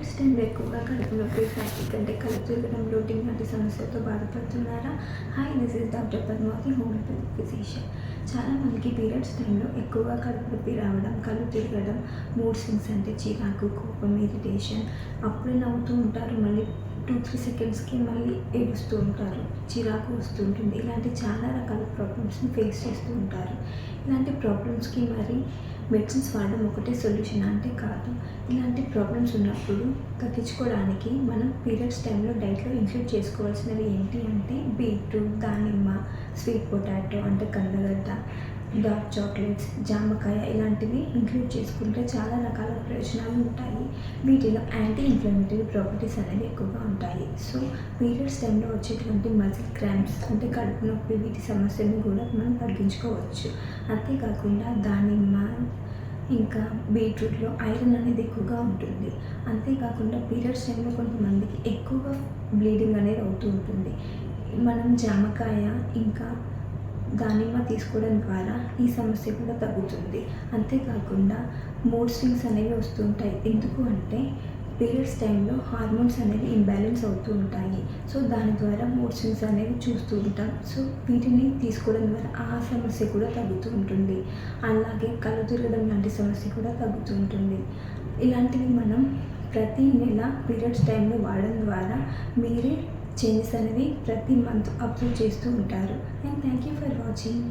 Periods టైంలో ఎక్కువగా కడుపు నొప్పి, ఫ్యాటిక్ అంటే కడుపు తిరగడం, బ్లోటింగ్ లాంటి సమస్యలతో బాధపడుతున్నారా? Hi, this is doctor Padmavathi, homeopathy physician. చాలామందికి పీరియడ్స్ టైంలో ఎక్కువగా కడుపు నొప్పి రావడం, కళ్ళు తిరగడం, మూడ్ స్వింగ్స్ అంటే చిరాకు, కోపం, ఇరిటేషన్, అప్పుడే నవ్వుతూ ఉంటారు, మళ్ళీ 2-3 సెకండ్స్కి మళ్ళీ ఏడుస్తూ ఉంటారు, చిరాకు వస్తుంటుంది. ఇలాంటి చాలా రకాల ప్రాబ్లమ్స్ని ఫేస్ చేస్తూ ఉంటారు. ఇలాంటి ప్రాబ్లమ్స్కి మరి మెడిసిన్స్ వాడడం ఒకటే సొల్యూషన్ అంటే కాదు. ఇలాంటి ప్రాబ్లమ్స్ ఉన్నప్పుడు తగ్గించుకోవడానికి మనం పీరియడ్స్ టైంలో డైట్లో ఇంక్లూడ్ చేసుకోవాల్సినవి ఏంటి అంటే బీట్రూట్, దానిమ్మ, స్వీట్ పొటాటో అంటే కందగడ్డ, డార్క్ చాక్లెట్స్, జామకాయ ఇలాంటివి ఇంక్లూడ్ చేసుకుంటే చాలా రకాల ప్రయోజనాలు ఉంటాయి. వీటిలో యాంటీ ఇన్ఫ్లమేటరీ ప్రాపర్టీస్ అనేవి ఎక్కువగా ఉంటాయి. సో పీరియడ్స్ టైంలో వచ్చేటువంటి మజిల్ క్రాంప్స్ అంటే కడుపు నొప్పి వీటి సమస్యను కూడా మనం తగ్గించుకోవచ్చు. అంతేకాకుండా దానిమ్మ ఇంకా బీట్రూట్లో ఐరన్ అనేది ఎక్కువగా ఉంటుంది. అంతేకాకుండా పీరియడ్స్ టైంలో కొంతమందికి ఎక్కువగా బ్లీడింగ్ అనేది అవుతూ ఉంటుంది. మనం జామకాయ ఇంకా దానిమ్మ తీసుకోవడం ద్వారా ఈ సమస్య కూడా తగ్గుతుంది. అంతేకాకుండా మూడ్ స్వింగ్స్ అనేవి వస్తుంటాయి. ఎందుకు అంటే పీరియడ్స్ టైంలో హార్మోన్స్ అనేవి ఇంబ్యాలెన్స్ అవుతూ ఉంటాయి. సో దాని ద్వారా మూడ్ స్వింగ్స్ అనేవి చూస్తూ ఉంటాం. సో వీటిని తీసుకోవడం ద్వారా ఆ సమస్య కూడా తగ్గుతూ ఉంటుంది. అలాగే కళ్ళు తిరగడం లాంటి సమస్య కూడా తగ్గుతూ ఉంటుంది. ఇలాంటివి మనం ప్రతి నెల పీరియడ్స్ టైంలో వాడడం ద్వారా మీరే చేంజెస్ అనేవి ప్రతి మంత్ అబ్జర్వ్ చేస్తూ ఉంటారు. And thank you for watching.